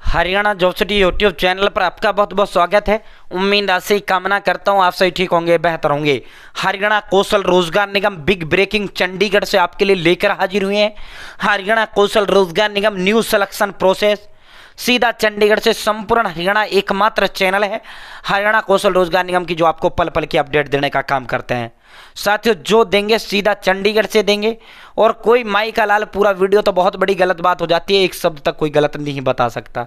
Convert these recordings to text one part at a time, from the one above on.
Haryana job city YouTube channel पर आपका बहुत बहुत स्वागत है। उम्मीद आशा कामना करता हूं आप सही ठीक होंगे, बेहतर होंगे। हरियाणा कौशल रोजगार निगम बिग ब्रेकिंग चंडीगढ़ से आपके लिए लेकर हाजिर हुए हैं। हरियाणा कौशल रोजगार निगम न्यू सिलेक्शन प्रोसेस सीधा चंडीगढ़ से संपूर्ण हरियाणा एकमात्र चैनल है हरियाणा कौशल रोजगार निगम की, जो आपको पल पल की अपडेट देने का काम करते हैं। साथियों, जो देंगे सीधा चंडीगढ़ से देंगे, और कोई माई का लाल पूरा वीडियो तो बहुत बड़ी गलत बात हो जाती है। एक शब्द तक कोई गलत नहीं बता सकता,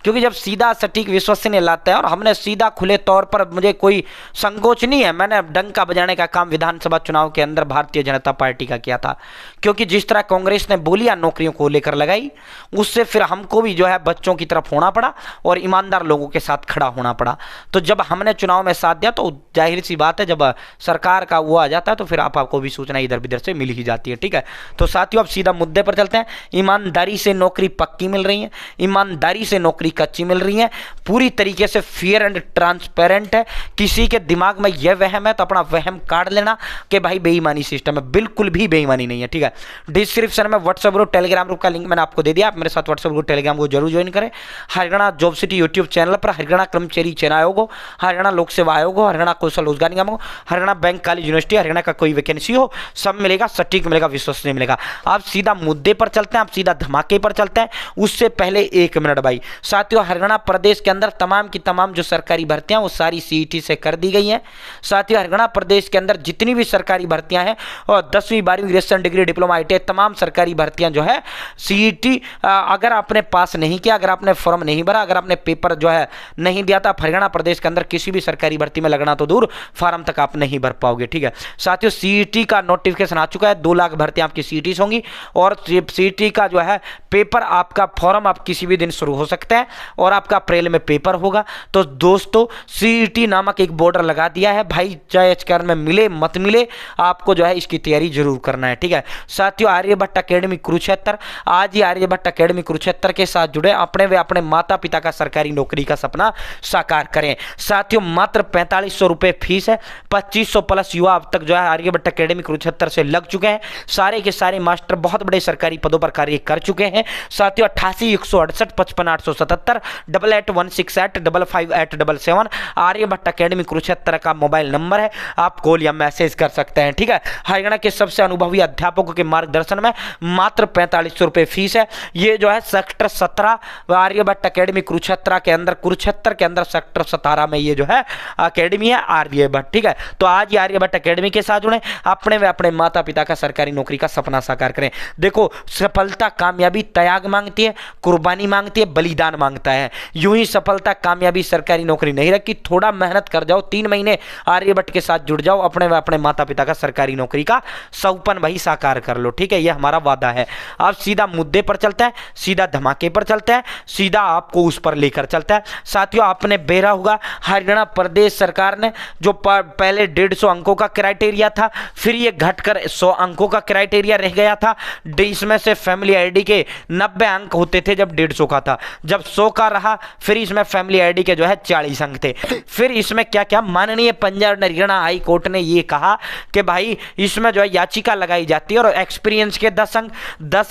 क्योंकि जब सीधा सटीक विश्वसनीय लाते हैं, और हमने सीधा खुले तौर पर, मुझे कोई संकोच नहीं है, मैंने डंका बजाने का काम विधानसभा चुनाव के अंदर भारतीय जनता पार्टी का किया था। क्योंकि जिस तरह कांग्रेस ने बोलियां नौकरियों को लेकर लगाई, उससे फिर हमको भी जो है बच्चों की तरफ होना पड़ा और ईमानदार लोगों के साथ खड़ा होना पड़ा। तो जब हमने चुनाव में साथ दिया तो जाहिर सी बात है, जब सरकार का वो आ जाता है तो फिर आपको भी सूचना इधर उधर से मिल ही जाती है। ठीक है, तो साथियों अब सीधा मुद्दे पर चलते हैं। ईमानदारी से नौकरी पक्की मिल रही है, ईमानदारी से नौकरी कच्ची मिल रही है, पूरी तरीके से फेयर एंड ट्रांसपेरेंट है। किसी के दिमाग में यह वहम है तो अपना वहम काट लेना कि भाई बेईमानी सिस्टम है, बिल्कुल भी बेईमानी नहीं है। ठीक है, डिस्क्रिप्शन में व्हाट्सएप ग्रुप टेलीग्राम ग्रुप का लिंक मैंने आपको दे दिया, आप मेरे साथ व्हाट्सएप ग्रुप टेलीग्राम को जरूर ज्वाइन करें। Haryana job city YouTube channel पर हरियाणा कर्मचारी चयन आयोग हो, हरियाणा लोक सेवा आयोग हो, हरियाणा कौशल रोजगार निगम हो, Haryana bank college university, Haryana का कोई वैकेंसी हो, सब मिलेगा, सटीक मिलेगा, विश्वसनीय मिलेगा। आप सीधा मुद्दे पर चलते हैं, आप सीधा धमाके पर चलते हैं। उससे पहले एक मिनट भाई साथियों, हरियाणा प्रदेश के अंदर तमाम की तमाम जो सरकारी भर्तियां वो सारी सीईटी से कर दी गई हैं। साथियों, हरियाणा प्रदेश के अंदर जितनी भी सरकारी भर्तियां हैं, और 10वीं 12वीं ग्रेजुएशन डिग्री डिप्लोमा ITI तमाम सरकारी भर्तियां जो है सीईटी, अगर आपने पास नहीं किया, अगर आपने फॉर्म नहीं भरा, अगर आपने पेपर जो है नहीं दिया था, हरियाणा प्रदेश के अंदर किसी भी सरकारी भर्ती में लगना तो दूर, फॉर्म तक आप नहीं भर पाओगे। ठीक है साथियों, सीईटी का नोटिफिकेशन आ चुका है, 2 लाख भर्तियां आपकी सीईटी होंगी, और सीईटी का जो है पेपर, आपका फॉर्म आप किसी भी दिन शुरू हो सकते हैं, और आपका अप्रैल में पेपर होगा। तो दोस्तों, सीईटी नामक एक बॉर्डर लगा दिया है भाई, चाहे एचकेआर में मिले मत मिले, आपको जो है इसकी तैयारी जरूर करना है। ठीक है साथियों, आर्यभट्ट अकेडमी कुरुक्षेत्र, आज ही आर्यभट्ट अकेडमी कुरुक्षेत्र के साथ जुड़े, अपने व अपने माता पिता का सरकारी नौकरी का सपना साकार करें। साथियों, मात्र 4500 रुपए फीस है, 2500 प्लस युवा अब तक जो है आर्यभट्ट अकेडमी कुरुक्षेत्र से लग चुके हैं। सारे के सारे मास्टर बहुत बड़े सरकारी पदों पर कार्य कर चुके हैं। साथियों, 88 168 55 877 88 168 55 877 आर्यभट्ट अकेडमी कुरुक्षेत्र का मोबाइल नंबर है, आप कॉल या मैसेज कर सकते हैं। ठीक है, हरियाणा के सबसे अनुभवी अध्यापकों के मार्गदर्शन में मात्र 4500 रुपए फीस है। ये जो है सेक्टर 17 आर्यभट्ट अकेडमी कुरुक्षेत्र के अंदर सेक्टर 17 में ये जो है अकेडमी है आर्यभट्ट। ठीक है, तो आज ये आर्यभट्ट अकेडमी के साथ जुड़े, अपने व अपने माता पिता का सरकारी नौकरी का सपना साकार करें। देखो, सफलता कामयाबी त्याग मांगती है, कुर्बानी मांगती है, बलिदान मांगता है। यूं ही सफलता कामयाबी सरकारी नौकरी नहीं रखी, थोड़ा मेहनत कर जाओ, 3 महीने आर्यभट्ट के साथ जुड़ जाओ, अपने व अपने माता पिता का सरकारी नौकरी का सपना भाई साकार कर लो। ठीक है, यह हमारा वादा है। अब सीधा मुद्दे पर चलता है, सीधा धमाके पर चलता है, सीधा आपको उस पर लेकर चलता है। साथियों, आपने बेरा होगा, हरियाणा प्रदेश सरकार ने जो पहले 150 अंकों का क्राइटेरिया था, फिर ये घटकर 100 अंकों का क्राइटेरिया रह गया था। इसमें से फैमिली आईडी के 90 अंक होते थे जब 150 का था, जब 100 का रहा, फिर इसमें फैमिली आईडी के जो है 40 अंक थे। फिर इसमें क्या क्या माननीय पंजाब हरियाणा हाई कोर्ट ने ये कहा कि भाई इसमें जो है याचिका लगाई जाती है, और एक्सपीरियंस के 10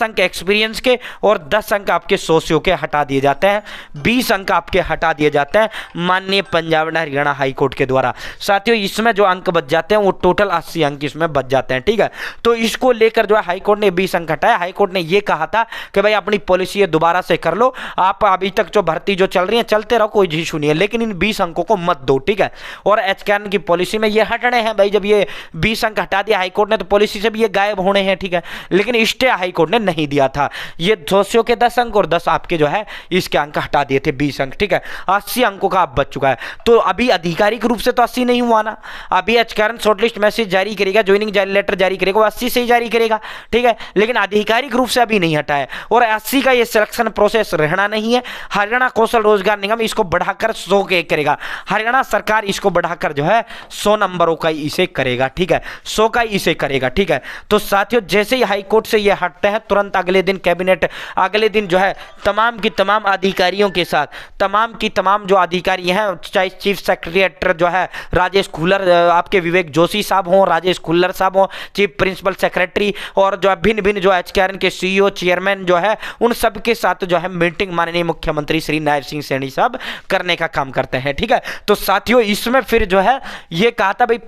अंक एक्सपीरियंस के, और 10 अंक आपके सोशियो के हटा दिए जाते हैं, 20 अंक आपके हटा दिए जाते हैं माननीय पंजाब हरियाणा हाई कोर्ट के द्वारा। साथियों, इसमें जो अंक बच जाते हैं वो टोटल 80 अंक इसमें बच जाते हैं। ठीक है, तो इसको लेकर जो है हाई कोर्ट ने 20 अंक हटाया। हाई कोर्ट ने ये कहा था कि भाई अपनी पॉलिसी दोबारा से कर लो, आप अभी तक जो भर्ती जो चल रही है चलते रहो, कोई इशू नहीं है, लेकिन इन 20 अंकों को मत दो। ठीक है, और एचकेआर की पॉलिसी में ये हटने हैं भाई, जब ये 20 अंक हटा दिया हाई कोर्ट ने तो पॉलिसी से भी ये गायब होने हैं। ठीक है, लेकिन स्टे हाई कोर्ट ने नहीं दिया था, ये सोशियो के 10 अंक और 10 आपके जो है इसके अंक हटा दिए थे, 20 अंक। ठीक है, 80 अंकों का अब बच चुका है। तो अभी आधिकारिक रूप से तो 80 नहीं हुआ ना, अभी एचकेआर शॉर्टलिस्ट मैसेज जारी करेगा, ज्वाइनिंग लेटर जारी करेगा, वो 80 से ही जारी करेगा। ठीक है, लेकिन आधिकारिक रूप से अभी नहीं हटा है, और 80 का ये सिलेक्शन प्रोसेस रहना नहीं है। हरियाणा कौशल रोजगार निगम इसको बढ़ाकर 100 के करेगा, हरियाणा सरकार इसको बढ़ाकर जो है 100 नंबरों का इसे करेगा। ठीक है, 100 का इसे करेगा। ठीक है, तो साथियों, जैसे ही हाई कोर्ट से ये हटते हैं, तुरंत अगले दिन कैबिनेट, अगले दिन जो है तमाम की तमाम अधिकारियों के साथ, तमाम की तमाम जो अधिकारी हैं, चाहे चीफ सेक्रेटरी जो है राजेश खुल्लर, आपके विवेक जोशी साहब हों, राजेश खुल्लर साहब हों, चीफ प्रिंसिपल सेक्रेटरी मंत्री और जो है भिन्न भिन्न जो एचकेआरएन के सीईओ चेयरमैन जो है उन सब के साथ जो है मीटिंग माननीय मुख्यमंत्री श्री नायब सिंह सैनी साहब करने का काम करते हैं। ठीक है, तो साथियों इसमें फिर जो है ये कहा था भाई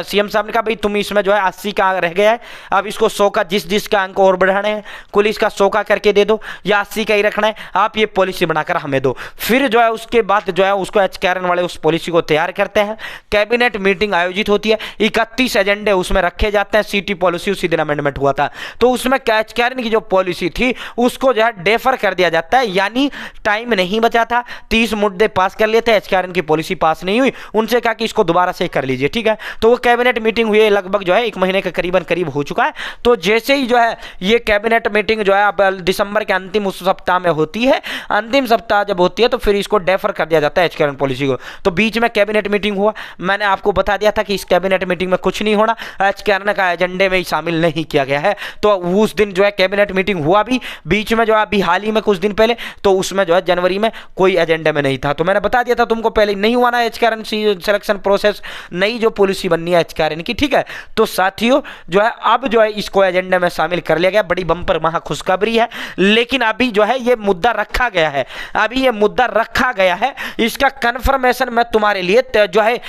सीएम साहब ने कहा भाई तुम इसमें जो है 80 का रह गया है, अब इसको 100 का जिस का अंक और बढ़ाने हैं, कुल इसका 100 का करके दे दो या 80 का ही रखना है, आप ये पॉलिसी बनाकर हमें दो। फिर जो है उसके बाद जो है उसको एचकेआरएन वाले उस पॉलिसी को तैयार करते हैं, कैबिनेट मीटिंग आयोजित होती है, 31 एजेंडे उसमें रखे जाते हैं। सीटी पॉलिसी उसी दिन अमेंडमेंट हुआ था, तो उसमें एचकेआरएन की जो पॉलिसी थी उसको जो है डेफर कर दिया जाता है, यानी टाइम नहीं बचा था, 30 मुद्दे पास कर लिए थे, एचकेआरएन की पॉलिसी पास नहीं हुई, उनसे कहा कि इसको दोबारा से कर लीजिए। ठीक है, तो वो कैबिनेट मीटिंग हुई है, लगभग जो है 1 महीने के करीब हो चुका है। तो जैसे ही जो है ये कैबिनेट मीटिंग जो है अब दिसंबर के अंतिम उस सप्ताह में होती है, अंतिम सप्ताह जब होती है तो फिर इसको डेफर कर दिया जाता है एचकेआरएन पॉलिसी को। तो बीच में कैबिनेट मीटिंग हुआ, मैंने आपको बता दिया था कि इस कैबिनेट मीटिंग में कुछ नहीं होना, एचकेआरएन का एजेंडे में ही शामिल नहीं किया गया है। तो उस दिन जो है कैबिनेट मीटिंग हुआ भी बीच में जो है अभी हाल ही में कुछ दिन पहले, तो उसमें जो है जनवरी में कोई एजेंडे में नहीं था। तो मैंने बता दिया था तुमको पहले, नहीं हुआ ना एचकेआरएन सिलेक्शन प्रोसेस, नई जो पॉलिसी बननी है एचकेआरएन की। ठीक है, तो साथियों जो है अब जो है इसको एजेंडे में शामिल कर लिया गया, बड़ी बम्पर महा खुशखबरी है। लेकिन अभी जो है ये मुद्दा रखा गया है, अभी ये मुद्दा रखा गया है, इसका कंफर्मेशन मैं तुम्हारे लिए जो है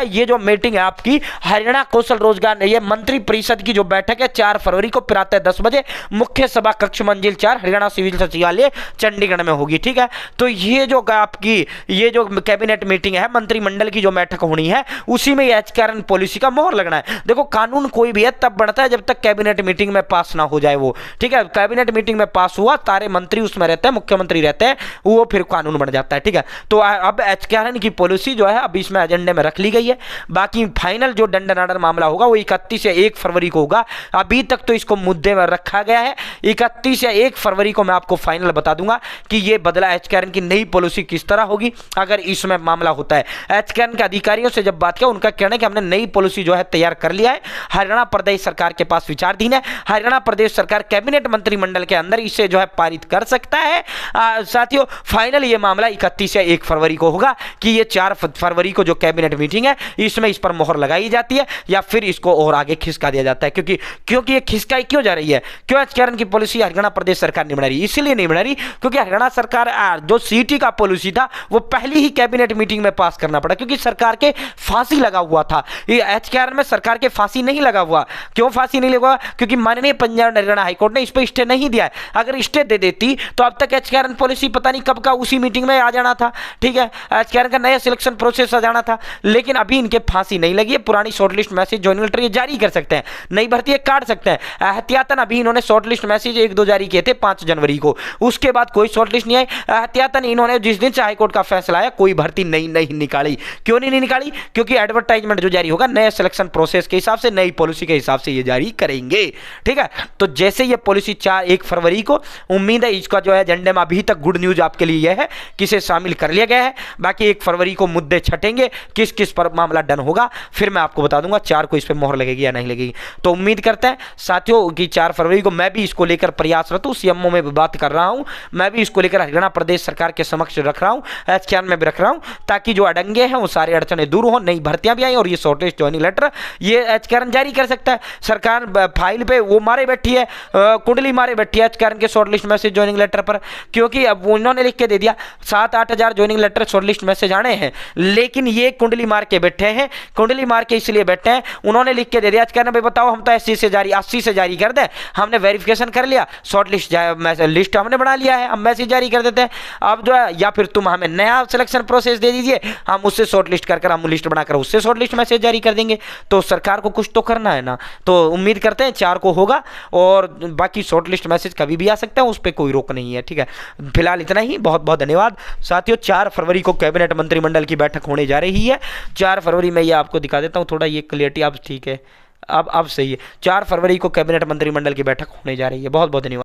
ये जो मीटिंग है आपकी हरियाणा कौशल रोजगार, ये मंत्री परिषद की जो बैठक है 4 फरवरी को प्रातः 10 बजे मुख्य सभा कक्ष मंजिल 4 हरियाणा सिविल सचिवालय चंडीगढ़ में होगी। ठीक है, तो ये जो आपकी ये जो कैबिनेट मीटिंग है, मंत्रिमंडल की जो बैठक होनी है, उसी में एचकेआरएन पॉलिसी का मोहर लगना है। देखो कानून कोई भी है तब बढ़ता है जब तक कैबिनेट मीटिंग में पास ना हो जाए वो। ठीक है, कैबिनेट मीटिंग में पास हुआ, सारे मंत्री उसमें रहते हैं, मुख्यमंत्री रहते हैं, वो फिर कानून बन जाता है। ठीक है, तो अब एचकेआरएन की पॉलिसी जो है अब इसमें एजेंडे में रख ली गई है। बाकी फाइनल जो दंडनाडन मामला होगा वो 31 या 1 फरवरी को होगा। अभी तक तो इसको मुद्दे में रखा गया है, 31 या 1 फरवरी को मैं आपको फाइनल बता दूंगा कि ये बदला एचकेआरएन की नई पॉलिसी किस तरह होगी अगर इसमें मामला होता है। एचकेआरएन के अधिकारियों से जब बात किया, उनका कहना है कि हमने नई पॉलिसी जो है तैयार कर लिया है, हरियाणा प्रदेश सरकार के पास विचाराधीन है, हरियाणा प्रदेश सरकार कैबिनेट मंत्रिमंडल के अंदर इसे जो है पारित कर सकता है। साथियों फाइनल ये मामला 31 या 1 फरवरी को होगा कि ये 4 फरवरी को जो कैबिनेट मीटिंग है इसमें इस पर मोहर लगाई जाती है या फिर इसको और आगे खिसका दिया जाता है। क्योंकि ये खिसकाई क्यों जा रही है, क्यों एचकेआरएन की पॉलिसी हरियाणा प्रदेश सरकार नहीं बना रही, इसलिए नहीं बना रही क्योंकि हरियाणा सरकार जो सीटी का पॉलिसी था वो पहली ही कैबिनेट मीटिंग में पास करना पड़ा, क्योंकि सरकार के फांसी लगा हुआ था। ये एचकेआरएन में सरकार के फांसी नहीं लगा हुआ, क्यों फांसी नहीं लगा, क्योंकि माननीय पंजाब हरियाणा हाईकोर्ट ने इस पर स्टे नहीं दिया है। अगर स्टे दे देती तो अब तक एचकेआरएन पॉलिसी पता नहीं कब का उसी मीटिंग में आ जाना था। ठीक है, एचकेआरएन का नया सिलेक्शन प्रोसेस आ जाना था, लेकिन अभी इनके फांसी नहीं लगी है। पुरानी शॉर्टलिस्ट मैसेज ज्वाइनिंग लेटर ये जारी कर सकते हैं, नई भर्ती काट सकते हैं। एहतियातन अभी इन्होंने शॉर्टलिस्ट मैसेज 1-2 जारी किए थे 5 जनवरी को, उसके बाद कोई शॉर्टलिस्ट नहीं आई। एहतियातन इन्होंने जिस दिन से हाईकोर्ट का फैसला आया कोई भर्ती नहीं निकाली। क्यों नहीं निकाली, क्योंकि एडवर्टाइजमेंट जो जारी होगा नए सिलेक्शन प्रोसेस के हिसाब से, नई पॉलिसी के हिसाब से ये जारी करेंगे। ठीक है, तो जैसे ये पॉलिसी 1 फरवरी को, उम्मीद है इसका जो है एजेंडे में अभी तक गुड न्यूज आपके लिए यह है कि इसे शामिल कर लिया गया है। बाकी 1 फरवरी को मुद्दे छटेंगे, किस किस पर मामला डन होगा फिर मैं आपको बता दूंगा, 4 को इस पर मोहर लगेगी या नहीं लगेगी। तो उम्मीद करते हैं साथियों कि 4 फरवरी को मैं भी इसको लेकर प्रयासरत हूं, सीएमओ में भी बात कर रहा हूं, मैं भी इसको लेकर हरियाणा प्रदेश सरकार के समक्ष रख रहा हूं, एचकेआरएन में भी रख रहा हूं, ताकि जो अड़ंगे हैं वो सारे अड़चने दूर हो, नई भर्तियां भी आई और ये शॉर्टलिस्ट ज्वाइनिंग लेटर ये एचकेआरएन जारी कर सकता है। सरकार फाइल पे वो मारे बैठी है, कुंडली मारे बैठी है एचकेआरएन के शॉर्टलिस्ट मैसेज ज्वाइनिंग लेटर पर, क्योंकि अब उन्होंने लिख के दे दिया 7-8 हजार ज्वाइनिंग लेटर शॉर्टलिस्ट मैसेज आने हैं, लेकिन ये कुंडली मार के बैठे हैं। कुंडली मार के इसलिए बैठे हैं, उन्होंने लिख के दे दिया एचकेआरएन भाई बताओ हम तो 80 से जारी कर दें, हमने वेरिफिकेशन कर लिया, शॉर्टलिस्ट लिस्ट हमने बना लिया है, हम मैसेज जारी कर देते हैं। अब जो है या फिर तुम हमें नया सिलेक्शन प्रोसेस दे दीजिए, हम उससे शॉर्टलिस्ट कर हम लिस्ट बनाकर उससे शॉर्टलिस्ट मैसेज जारी कर देंगे। तो सरकार को कुछ तो करना है ना, तो उम्मीद करते हैं 4 को होगा, और बाकी शॉर्टलिस्ट मैसेज कभी भी आ सकता है, उस पर कोई रोक नहीं है। ठीक है, फिलहाल इतना ही, बहुत बहुत धन्यवाद साथियों। 4 फरवरी को कैबिनेट मंत्रिमंडल की बैठक होने जा रही है। 4 फरवरी में ये आपको दिखा देता हूँ थोड़ा, ये क्लियरिटी अब ठीक है, अब सही है। 4 फरवरी को कैबिनेट मंत्रिमंडल की बैठक होने जा रही है। बहुत बहुत धन्यवाद।